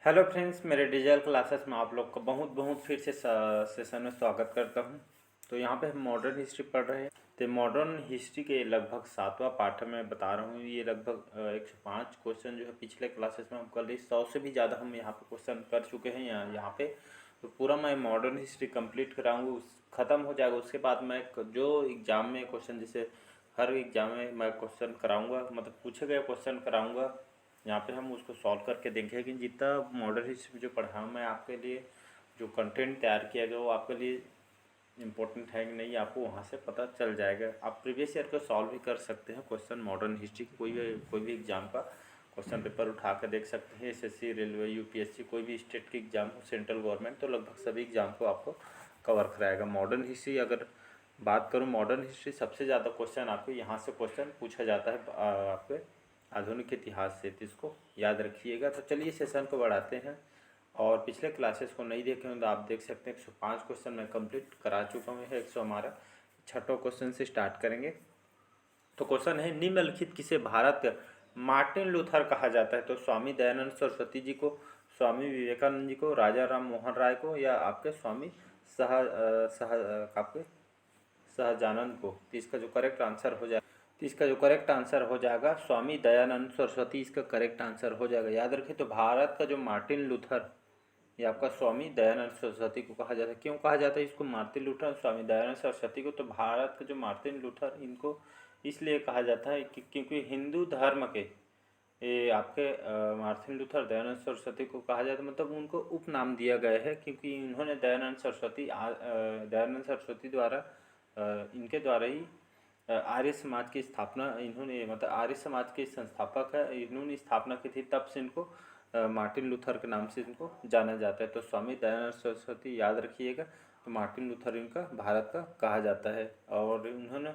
Hello friends, मेरे digital classes में आप लोग का बहुत बहुत फिर से सेशन में स्वागत करता हूं। तो यहाँ पे हम मॉडर्न हिस्ट्री पढ़ रहे हैं। तो मॉडर्न हिस्ट्री के लगभग 7वां पाठ मैं बता रहा हूँ। ये लगभग 105 क्वेश्चन जो है पिछले क्लासेस में हम कर लिए। 100 से भी ज़्यादा हम यहाँ पे क्वेश्चन कर चुके हैं यहाँ पे। तो पूरा मैं मॉडर्न हिस्ट्री कंप्लीट कराऊँगा, ख़त्म हो जाएगा। उसके बाद मैं जो एग्ज़ाम में क्वेश्चन, जैसे हर एग्ज़ाम में मैं क्वेश्चन कराऊँगा, मतलब पूछे गए क्वेश्चन कराऊँगा। यहाँ पे हम उसको सॉल्व करके देखेंगे कि जितना मॉडर्न हिस्ट्री जो पढ़ा मैं आपके लिए, जो कंटेंट तैयार किया गया वो आपके लिए इम्पोर्टेंट है कि नहीं, आपको वहाँ से पता चल जाएगा। आप प्रीवियस ईयर को सॉल्व भी कर सकते हैं क्वेश्चन मॉडर्न हिस्ट्री की। कोई भी एग्जाम का क्वेश्चन पेपर उठा कर देख सकते हैं। एसएससी, रेलवे, यूपीएससी, कोई भी स्टेट की एग्जाम हो, सेंट्रल गवर्नमेंट, तो लगभग सभी एग्जाम को आपको कवर कराएगा। मॉडर्न हिस्ट्री अगर बात करूँ, मॉडर्न हिस्ट्री सबसे ज़्यादा क्वेश्चन आपको यहाँ से क्वेश्चन पूछा जाता है आपके आधुनिक इतिहास से। तो इसको याद रखिएगा। तो चलिए सेशन को बढ़ाते हैं। और पिछले क्लासेस को नहीं देखे हैं तो आप देख सकते हैं 105 क्वेश्चन मैं कंप्लीट करा चुका हूँ। 100 हमारा छठों क्वेश्चन से स्टार्ट करेंगे। तो क्वेश्चन है, निम्नलिखित किसे भारत का मार्टिन लूथर कहा जाता है? तो स्वामी दयानंद सरस्वती जी को, स्वामी विवेकानंद जी को, राजा राम मोहन राय को, या आपके स्वामी आपके सहजानंद को? तो इसका जो करेक्ट आंसर हो जाए, तो इसका जो करेक्ट आंसर हो जाएगा स्वामी दयानंद सरस्वती, इसका करेक्ट आंसर हो जाएगा। याद रखिए, तो भारत का जो मार्टिन लूथर, ये आपका स्वामी दयानंद सरस्वती को कहा जाता है। क्यों कहा जाता है इसको मार्टिन लूथर, स्वामी दयानंद सरस्वती को? तो भारत का जो मार्टिन लूथर, इनको इसलिए कहा जाता है क्योंकि हिंदू धर्म के, ये आपके मार्टिन लूथर दयानंद सरस्वती को कहा जाता है, मतलब उनको उपनाम दिया गया है क्योंकि इन्होंने दयानंद सरस्वती द्वारा, इनके द्वारा ही आर्य समाज की स्थापना इन्होंने, मतलब आर्य समाज के संस्थापक है, इन्होंने स्थापना की थी। तब से इनको मार्टिन लूथर के नाम से इनको जाना जाता है। तो स्वामी दयानंद सरस्वती याद रखिएगा। तो मार्टिन लूथर इनका भारत का कहा जाता है। और उन्होंने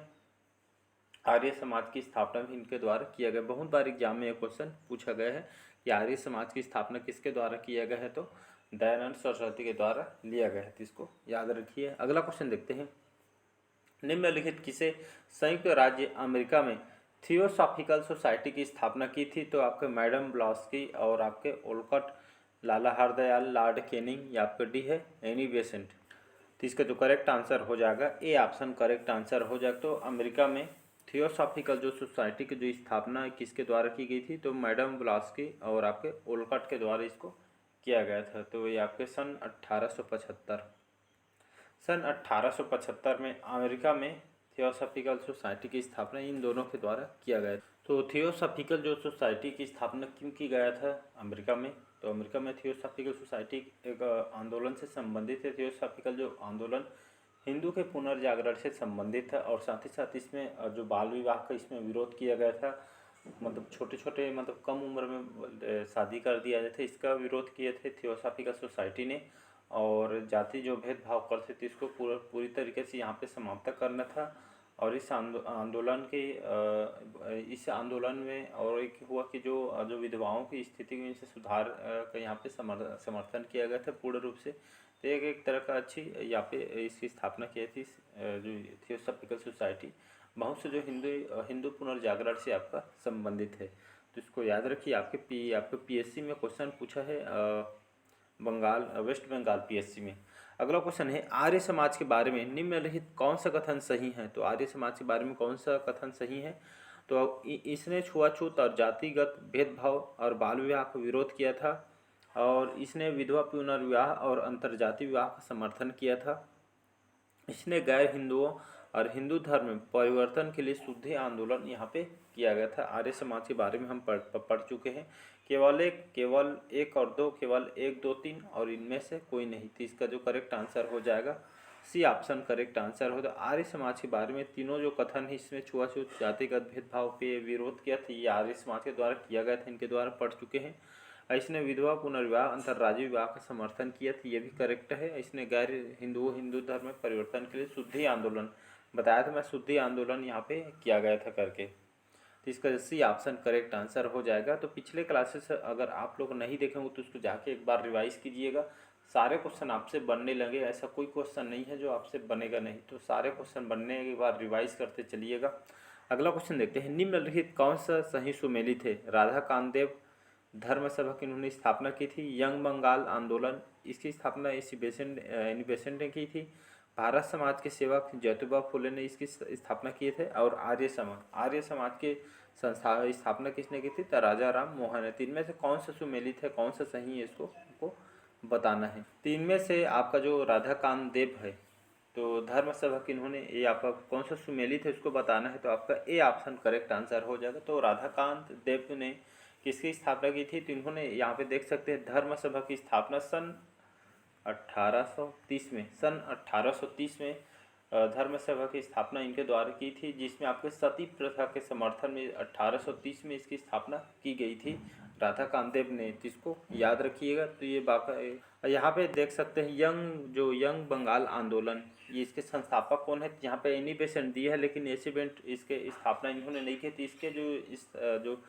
आर्य समाज की स्थापना भी इनके द्वारा किया गया। बहुत बार एग्जाम में यह क्वेश्चन पूछा गया है कि आर्य समाज की स्थापना किसके द्वारा किया गया है? तो दयानंद सरस्वती के द्वारा लिया गया है। तो इसको याद रखिए। अगला क्वेश्चन देखते हैं, निम्नलिखित किसे संयुक्त राज्य अमेरिका में थियोसॉफिकल सोसाइटी की स्थापना की थी? तो आपके मैडम ब्लॉस्की, और आपके ओलकॉट, लाला हरदयाल, लॉर्ड कैनिंग, या आपका डी है एनी बेसेंट? तो इसका जो करेक्ट आंसर हो जाएगा ए ऑप्शन करेक्ट आंसर हो जाएगा। तो अमेरिका में थियोसॉफिकल जो सोसाइटी की जो स्थापना किसके द्वारा की गई थी? तो मैडम ब्लॉस्की और आपके ओलकॉट के द्वारा इसको किया गया था। तो ये आपके सन 1875, सन 1875 में अमेरिका में थियोसॉफिकल सोसाइटी की स्थापना इन दोनों के द्वारा किया गया। तो थियोसॉफिकल जो सोसाइटी की स्थापना क्यों की गया था अमेरिका में? तो अमेरिका में थियोसॉफिकल सोसाइटी एक आंदोलन से संबंधित है। थियोसॉफिकल जो आंदोलन हिंदू के पुनर्जागरण से संबंधित है, और साथ ही साथ इसमें जो बाल विवाह का इसमें विरोध किया गया था, मतलब छोटे छोटे, मतलब कम उम्र में शादी कर दिया जाता है, इसका विरोध किए थे थियोसॉफिकल सोसाइटी ने। और जाति जो भेदभाव करते थे इसको पूरी तरीके से यहाँ पे समाप्त करना था। और इस आंदोलन में और एक हुआ कि जो जो विधवाओं की स्थिति में से सुधार का यहाँ पे समर्थन किया गया था पूर्ण रूप से। तो एक तरह का अच्छी यहाँ पे इसकी स्थापना की थी जो थियोसॉफिकल सोसाइटी। बहुत से जो हिंदू पुनर्जागरण से आपका संबंधित है। तो इसको याद रखिए। आपके पीएससी में क्वेश्चन पूछा है बंगाल, वेस्ट बंगाल पीएससी में। अगला क्वेश्चन है, आर्य समाज के बारे में निम्नलिखित कौन सा कथन सही है? तो आर्य समाज के बारे में कौन सा कथन सही है? तो इसने छुआछूत और जातिगत भेदभाव और बाल विवाह का विरोध किया था, और इसने विधवा पुनर्विवाह और अंतर्जातीय विवाह का समर्थन किया था। इसने गैर हिंदुओं और हिंदू धर्म में परिवर्तन के लिए शुद्धि आंदोलन यहाँ पे किया गया था। आर्य समाज के बारे में हम पढ़ चुके हैं। केवल एक और दो, केवल एक, दो, तीन, और इनमें से कोई नहीं। तो इसका जो करेक्ट आंसर हो जाएगा सी ऑप्शन करेक्ट आंसर हो। तो आर्य समाज के बारे में तीनों जो कथन है इसमें छुआछूत, जातिगत भेदभाव पे विरोध किया था, ये आर्य समाज के द्वारा किया गया था, इनके द्वारा पढ़ चुके हैं। इसने विधवा पुनर्विवाह, अंतर्राज्यीय विवाह का समर्थन किया था, ये भी करेक्ट है। इसने गैर हिंदू धर्म में परिवर्तन के लिए शुद्धि आंदोलन बताया था, मैं शुद्धि आंदोलन यहाँ पे किया गया था करके। तो इसका सी ऑप्शन करेक्ट आंसर हो जाएगा। तो पिछले क्लासेस अगर आप लोग नहीं देखे हो तो उसको जाके एक बार रिवाइज कीजिएगा। सारे क्वेश्चन आपसे बनने लगे, ऐसा कोई क्वेश्चन नहीं है जो आपसे बनेगा नहीं। तो सारे क्वेश्चन बनने के बाद रिवाइज करते चलिएगा। अगला क्वेश्चन देखते हैं, निम्नलिखित कौन सा सही सुमेलित है? राधा कामदेव, धर्म सभा की इन्होंने स्थापना की थी। यंग बंगाल आंदोलन, इसकी स्थापना एनी बेसेंट ने की थी। भारत समाज के सेवक ज्योतिबा फुले ने इसकी स्थापना किए थे। और आर्य समाज के स्थापना किसने की थी? तो राजा राम मोहन ने। तीन में से कौन सा सुमेलित है, कौन सा सही है, इसको हमको बताना है। तीन में से आपका जो राधाकांत देव है, तो धर्म सभा की इन्होंने, ये आपका कौन सा सुमेलित है उसको बताना है, तो आपका ए ऑप्शन करेक्ट आंसर हो जाएगा। तो राधाकांत देव ने किसकी स्थापना की थी? तो इन्होंने यहाँ पे देख सकते हैं धर्म सभा की स्थापना सन 1830 में, धर्म सभा की स्थापना इनके द्वारा की थी, जिसमें आपके सती प्रथा के समर्थन में 1830 में इसकी स्थापना की गई थी राधाकांत देव ने। इसको याद रखिएगा। तो ये बाका यहाँ पे देख सकते हैं यंग बंगाल आंदोलन, ये इसके संस्थापक कौन है? यहाँ पे एनी बेसेंट दिया है, लेकिन एसिबेंट इसके स्थापना इन्होंने नहीं की थी। इसके जो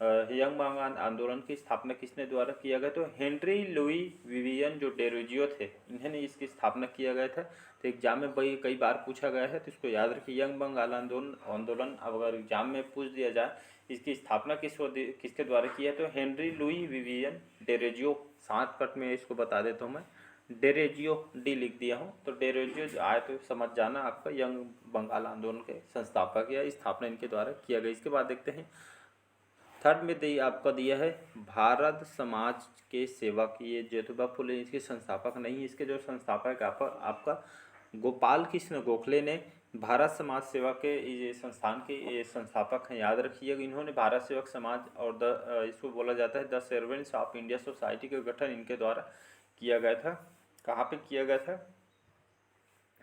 यंग बंगाल आंदोलन की स्थापना किसने द्वारा किया गया? तो हेनरी लुई विवियन जो डेरोजियो थे, इन्होंने इसकी स्थापना किया गया था। तो एग्जाम में कई बार पूछा गया है, तो इसको याद रखिए। यंग बंगाल आंदोलन अब अगर एग्जाम में पूछ दिया जाए इसकी स्थापना किसके द्वारा की है, तो Henry Louis Vivian Derozio. Shortcut में इसको बता देता हूँ मैं, डेरोजियो, डी लिख दिया हूँ। तो डेरोजियो आए तो समझ जाना आपका यंग बंगाल आंदोलन के संस्थापक या स्थापना इनके द्वारा किया गया। इसके बाद देखते हैं थर्ड में आपका दिया है भारत समाज के सेवक, ये ज्योतिबा फुले इसके संस्थापक नहीं, इसके जो संस्थापक आपका गोपाल कृष्ण गोखले ने भारत समाज सेवा के ये संस्थान के ये संस्थापक हैं, याद रखिएगा। इन्होंने भारत सेवक समाज और इसको बोला जाता है the servants of India society का गठन इनके द्वारा किया गया था। कहाँ पे किया गया था?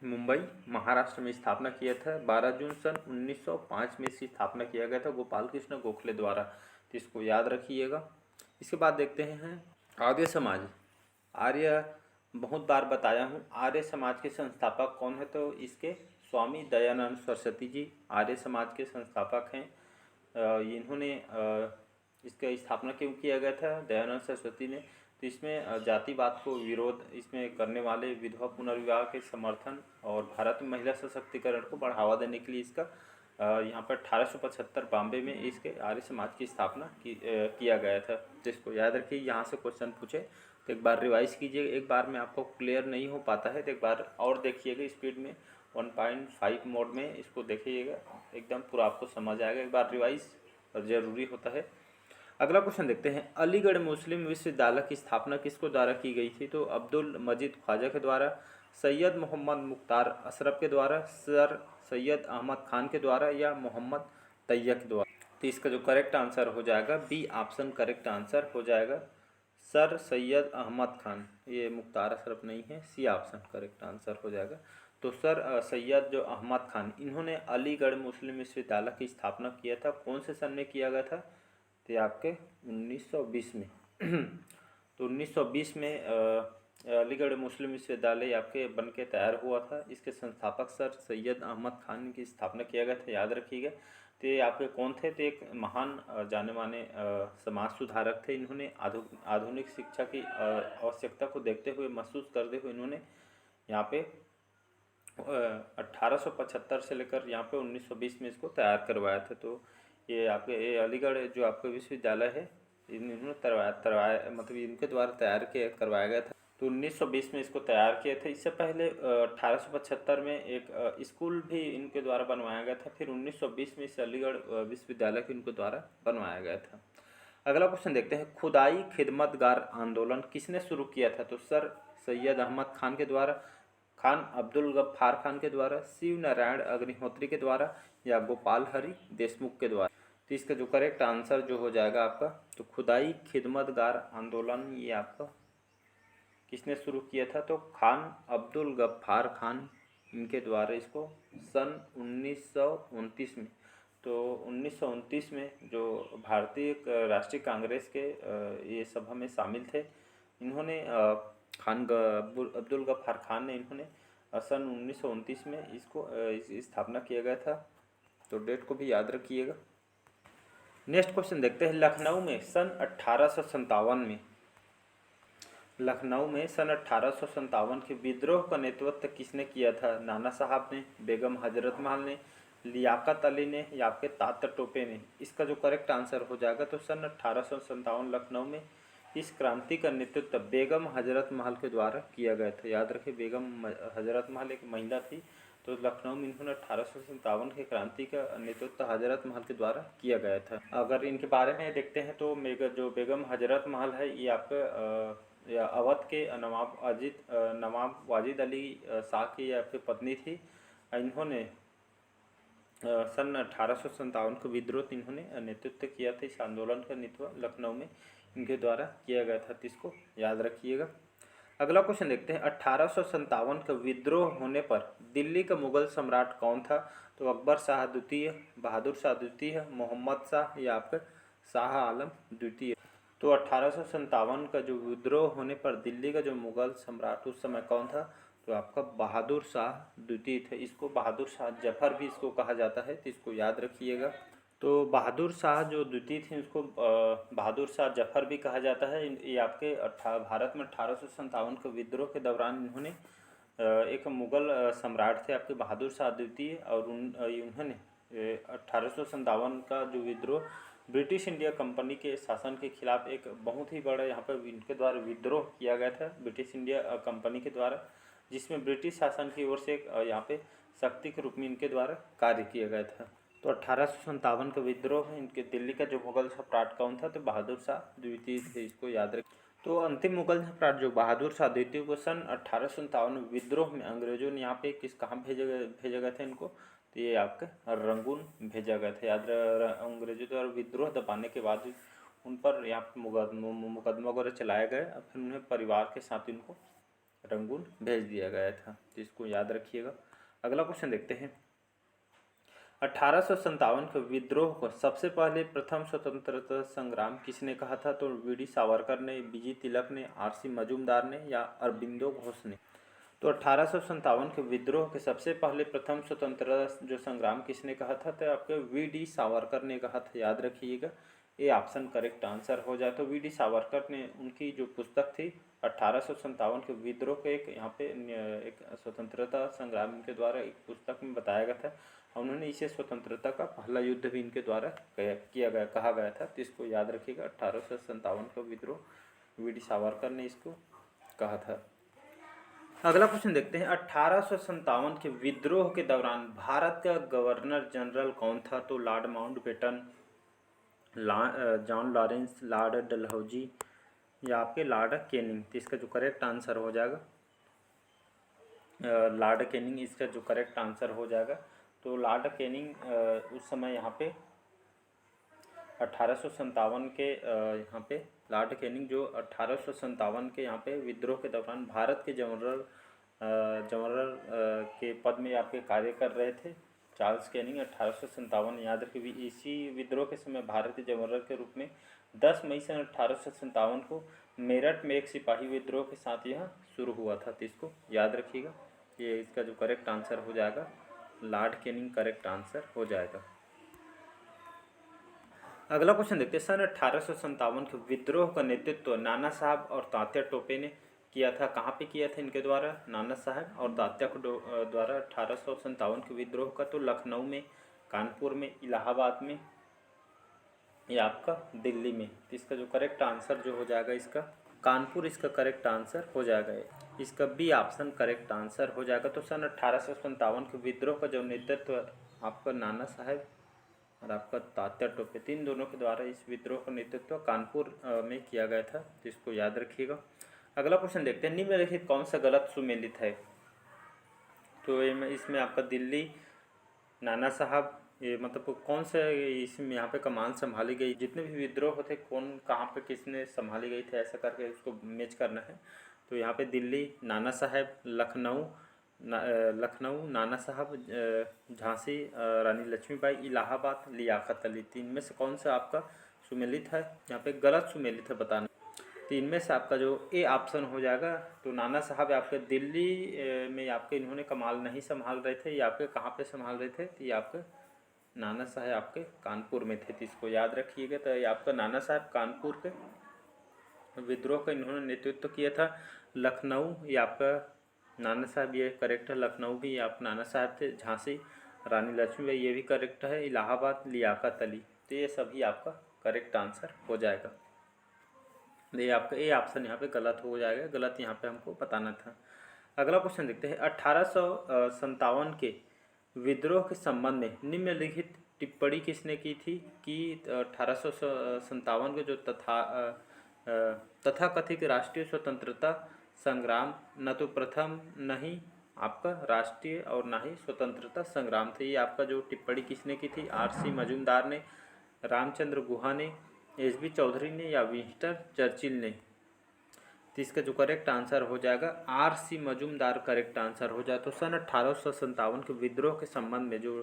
मुंबई, महाराष्ट्र में स्थापना किया था। 12 जून सन 1905 में इसकी स्थापना किया गया था गोपाल कृष्ण गोखले द्वारा। तो इसको याद रखिएगा। इसके बाद देखते हैं आर्य समाज। आर्य बहुत बार बताया हूँ, आर्य समाज के संस्थापक कौन है? तो इसके स्वामी दयानंद सरस्वती जी आर्य समाज के संस्थापक हैं। इन्होंने इसका स्थापना क्यों किया गया था? दयानंद सरस्वती ने। तो इसमें जातिवाद को विरोध इसमें करने वाले, विधवा पुनर्विवाह के समर्थन और भारत में महिला सशक्तिकरण को बढ़ावा देने के लिए इसका यहाँ पर 1875 बॉम्बे में इसके आर्य समाज की स्थापना किया गया था। तो इसको याद रखिए। यहाँ से क्वेश्चन पूछे तो एक बार रिवाइज कीजिए। एक बार में आपको क्लियर नहीं हो पाता है तो एक बार और देखिएगा स्पीड में, 1.5 मोड में इसको देखिएगा, एकदम पूरा आपको समझ आएगा। एक बार रिवाइज ज़रूरी होता है। अगला क्वेश्चन देखते हैं, अलीगढ़ मुस्लिम विश्वविद्यालय की स्थापना किसको द्वारा की गई थी? तो अब्दुल मजीद ख्वाजा के द्वारा, सैयद मोहम्मद मुख्तार अशरफ के द्वारा, सर सैयद अहमद खान के द्वारा या मोहम्मद तैयब के द्वारा? तो इसका जो करेक्ट आंसर हो जाएगा बी ऑप्शन करेक्ट आंसर हो जाएगा, सर सैयद अहमद खान। ये मुख्तार अशरफ नहीं है, सी ऑप्शन करेक्ट आंसर हो जाएगा। तो सर सैयद जो अहमद खान, इन्होंने अलीगढ़ मुस्लिम विश्वविद्यालय की स्थापना किया था। कौन से सन में किया गया था? तो आपके 1920 में। तो 1920 में अलीगढ़ मुस्लिम विश्वविद्यालय आपके बन के तैयार हुआ था। इसके संस्थापक सर सैयद अहमद खान की स्थापना किया गया था, याद रखिएगा। तो ये आपके कौन थे? तो एक महान जाने माने समाज सुधारक थे। इन्होंने आधुनिक शिक्षा की आवश्यकता को देखते हुए, महसूस करते हुए इन्होंने यहाँ पे 1875 से लेकर यहाँ पे 1920 में इसको तैयार करवाया था। तो ये आपके अलीगढ़ जो आपका विश्वविद्यालय है, इन्होंने करवाया मतलब इनके द्वारा करवाया गया था। तो 1920 में इसको तैयार किए थे। इससे पहले 1875 में एक स्कूल भी इनके द्वारा बनवाया गया था। फिर 1920 में इस अलीगढ़ विश्वविद्यालय को इनके द्वारा बनवाया गया था। अगला क्वेश्चन देखते हैं, खुदाई खिदमतगार आंदोलन किसने शुरू किया था? तो सर सैयद अहमद खान के द्वारा, खान अब्दुल गफ्फार खान के द्वारा, शिव नारायण अग्निहोत्री के द्वारा या गोपाल हरि देशमुख के द्वारा? तो इसका जो करेक्ट आंसर जो हो जाएगा आपका, तो खुदाई खिदमतगार आंदोलन ये आपका किसने शुरू किया था? तो खान अब्दुल गफ्फार खान, इनके द्वारा इसको सन 1929 में। तो 1929 में जो भारतीय राष्ट्रीय कांग्रेस के ये सभा में शामिल थे, इन्होंने खान अब्दुल गफ्फार खान ने इन्होंने सन 1929 में इसको स्थापना किया गया था। तो डेट को भी याद रखिएगा। नेक्स्ट क्वेश्चन देखते हैं, लखनऊ में सन 1857 में, लखनऊ में सन 1857 के विद्रोह का नेतृत्व किसने किया था? नाना साहब ने, बेगम हजरत महल ने, लियाकत अली ने या आपके तात्या टोपे ने। इसका जो करेक्ट आंसर हो जाएगा तो सन 1857 लखनऊ में इस क्रांति का नेतृत्व बेगम हजरत महल के द्वारा किया गया था। याद रखिए, बेगम हजरत महल एक महिला थी, तो लखनऊ में इन्होंने 1857 के क्रांति का नेतृत्व हजरत महल के द्वारा किया गया था। अगर इनके बारे में देखते हैं तो जो बेगम हजरत महल है ये आपके अवध के नवाब वाजिद अली शाह की आपकी पत्नी थी। इन्होंने सन 1857 को विद्रोह इन्होंने नेतृत्व किया था। इस आंदोलन का नेतृत्व लखनऊ में इनके द्वारा किया गया था, तो इसको याद रखिएगा। अगला क्वेश्चन देखते हैं, 1857 का विद्रोह होने पर दिल्ली का मुगल सम्राट कौन था? तो अकबर शाह द्वितीय, बहादुर शाह द्वितीय, मोहम्मद शाह या आपका शाह आलम द्वितीय। तो 1857 का जो विद्रोह होने पर दिल्ली का जो मुगल सम्राट उस समय कौन था? तो आपका बहादुर शाह द्वितीय थे। इसको बहादुर शाह जफर भी इसको कहा जाता है, तो इसको याद रखिएगा। तो बहादुर शाह जो द्वितीय थे उसको बहादुर शाह जफर भी कहा जाता है। ये आपके भारत में 1857 के विद्रोह के दौरान इन्होंने एक मुगल सम्राट थे आपके बहादुर शाह द्वितीय, और उन्होंने 1857 का जो विद्रोह ब्रिटिश इंडिया कंपनी के शासन के खिलाफ एक बहुत ही बड़ा यहाँ पर इनके द्वारा विद्रोह किया गया था ब्रिटिश इंडिया कंपनी के द्वारा, जिसमें ब्रिटिश शासन की ओर से यहाँ पे शक्ति के रूप में इनके द्वारा कार्य किया गया था। तो 1857 का विद्रोह है इनके दिल्ली का जो मुगल सम्राट कौन था? तो बहादुर शाह द्वितीय थे, इसको याद रखें। तो अंतिम मुगल सम्राट जो बहादुर शाह द्वितीय को सन 1857 विद्रोह में अंग्रेजों ने यहाँ पे कहाँ भेजा गया था इनको? तो ये आपके रंगून भेजा गया था। याद अंग्रेजों द्वारा विद्रोह दबाने के बाद उन पर यहाँ पे मुकदमा वगैरह चलाया गया, फिर उन्हें परिवार के साथ इनको रंगून भेज दिया गया था, जिसको याद रखिएगा। अगला क्वेश्चन देखते हैं, 1857 के विद्रोह को सबसे पहले प्रथम स्वतंत्रता संग्राम किसने कहा था? तो वी.डी. सावरकर ने, बी.जी. तिलक ने, आर.सी. मजूमदार ने या अरबिंदो घोष ने। तो 1857 के विद्रोह के सबसे पहले प्रथम स्वतंत्रता जो संग्राम किसने कहा था? तो आपके वी.डी. सावरकर ने कहा था, याद रखिएगा। ये ऑप्शन करेक्ट आंसर हो जाए। तो वी.डी. सावरकर ने उनकी जो पुस्तक थी 1857 के विद्रोह के एक यहाँ पे एक स्वतंत्रता संग्राम के द्वारा एक पुस्तक में बताया गया था। उन्होंने इसे स्वतंत्रता का पहला युद्ध भी इनके द्वारा कहा गया था, तो इसको याद रखिएगा। 1857 का विद्रोह वी.डी. सावरकर ने इसको कहा था। अगला क्वेश्चन देखते हैं, 1857 के विद्रोह के दौरान भारत का गवर्नर जनरल कौन था? तो Lord Mountbatten, John Lawrence, Lord Dalhousie या आपके लॉर्ड कैनिंग। तो इसका जो करेक्ट आंसर हो जाएगा लॉर्ड कैनिंग, इसका जो करेक्ट आंसर हो जाएगा। तो लॉर्ड कैनिंग उस समय यहाँ पे 1857 के यहाँ पे लॉर्ड कैनिंग जो 1857 के यहाँ पे विद्रोह के दौरान भारत के जनरल के पद में आपके कार्य कर रहे थे। चार्ल्स कैनिंग 1857, याद रखिए। इसी विद्रोह के समय भारत के जनरल के रूप में 10 मई सन 1857 को मेरठ में एक सिपाही विद्रोह के साथ यह शुरू हुआ था, तो इसको याद रखिएगा। ये इसका जो करेक्ट आंसर हो जाएगा लॉर्ड कैनिंग करेक्ट आंसर हो जाएगा। अगला क्वेश्चन देखते हैं, सन 1857 के विद्रोह का नेतृत्व नाना साहब और तात्या टोपे ने किया था। कहाँ पे किया था इनके द्वारा? नाना साहब और तात्या को द्वारा 1857 के विद्रोह का। तो लखनऊ में, कानपुर में, इलाहाबाद में या आपका दिल्ली में। तो इसका जो करेक्ट आंसर जो हो जाएगा इसका कानपुर, इसका करेक्ट आंसर हो जाएगा। इसका बी ऑप्शन करेक्ट आंसर हो जाएगा। तो सन 1857 के विद्रोह का जो नेतृत्व आपका नाना साहब और आपका तात्या टोपे, तीन दोनों के द्वारा इस विद्रोह का नेतृत्व कानपुर में किया गया था, तो इसको याद रखिएगा। अगला क्वेश्चन देखते हैं, निम्नलिखित कौन सा गलत सुमेलित है? तो इसमें आपका दिल्ली, नाना साहब, ये मतलब कौन सा इसमें यहाँ पे कमान संभाली गई, जितने भी विद्रोह होते कौन कहाँ पे किसने संभाली गई थे, ऐसा करके उसको मैच करना है। तो यहाँ पे दिल्ली नाना साहब, लखनऊ नाना साहब, झांसी रानी लक्ष्मीबाई, इलाहाबाद लियाकत अली। तीन में से कौन सा आपका सुमेलित है? यहाँ पे गलत सुमेलित है बताना। तीन में से आपका जो ए ऑप्शन हो जाएगा। तो नाना साहब आपके दिल्ली में आपके इन्होंने कमाल नहीं संभाल रहे थे, ये आपके कहाँ पे संभाल रहे थे? तो ये आपके नाना साहब आपके कानपुर में थे, तो इसको याद रखिएगा। तो ये आपका नाना साहब कानपुर के विद्रोह का इन्होंने नेतृत्व किया था। लखनऊ ये आपका नाना साहब, ये करेक्ट है, लखनऊ भी आप नाना साहब थे। झांसी रानी लक्ष्मीबाई ये भी करेक्ट है। इलाहाबाद लियाकत अली, तो ये सभी आपका करेक्ट आंसर हो जाएगा। ये आपका ए ऑप्शन यहाँ पे गलत हो जाएगा, गलत यहाँ पे हमको बताना था। अगला क्वेश्चन देखते हैं। 1857 के विद्रोह के संबंध में निम्नलिखित टिप्पणी किसने की थी कि 1857 के जो तथाकथित राष्ट्रीय स्वतंत्रता संग्राम न तो प्रथम न ही आपका राष्ट्रीय और ना ही स्वतंत्रता संग्राम थे। ये आपका जो टिप्पणी किसने की थी? आर.सी. मजूमदार ने, रामचंद्र गुहा ने, एस.बी. चौधरी ने या विंस्टन चर्चिल ने। तो इसका जो करेक्ट आंसर हो जाएगा आर.सी. मजूमदार करेक्ट आंसर हो जाए। तो सन 1857 के विद्रोह के संबंध में जो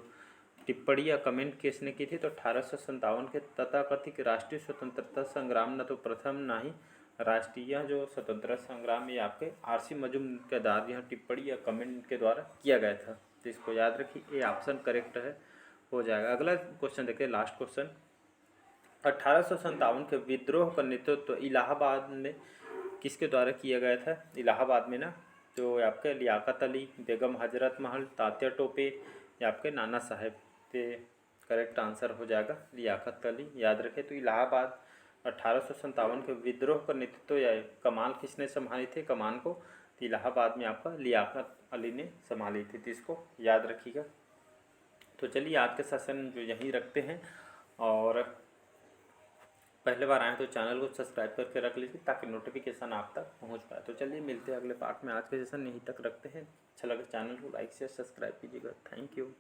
टिप्पणी या कमेंट किसने की थी? तो 1857 के तथाकथित राष्ट्रीय स्वतंत्रता संग्राम न तो प्रथम ना ही राष्ट्रीय जो स्वतंत्रता संग्राम, ये आपके आर.सी. मजूमदार यह टिप्पणी या कमेंट के द्वारा किया गया था। तो इसको याद रखिए, ये ऑप्शन करेक्ट है, हो जाएगा। अगला क्वेश्चन देखिए, लास्ट क्वेश्चन। 1857 के विद्रोह का नेतृत्व इलाहाबाद में किसके द्वारा किया गया था? इलाहाबाद में ना जो आपके लियाकत अली, बेगम हजरत महल, तात्या टोपे या आपके नाना साहेब। तो करेक्ट आंसर हो जाएगा लियाकत अली, याद रखें। तो इलाहाबाद 1857 के विद्रोह का नेतृत्व या कमान किसने संभाली थी? कमान को तो इलाहाबाद में आपका लियाकत अली ने संभाली थी। तो इसको याद रखिएगा। तो चलिए आज के सेशन जो यहीं रखते हैं, और पहले बार आए तो चैनल को सब्सक्राइब करके रख लीजिए ताकि नोटिफिकेशन आप तक पहुंच पाए। तो चलिए मिलते हैं अगले पार्ट में। आज के सेशन यहीं तक रखते हैं। अच्छा लगे चैनल को लाइक शेयर सब्सक्राइब कीजिएगा। Thank you.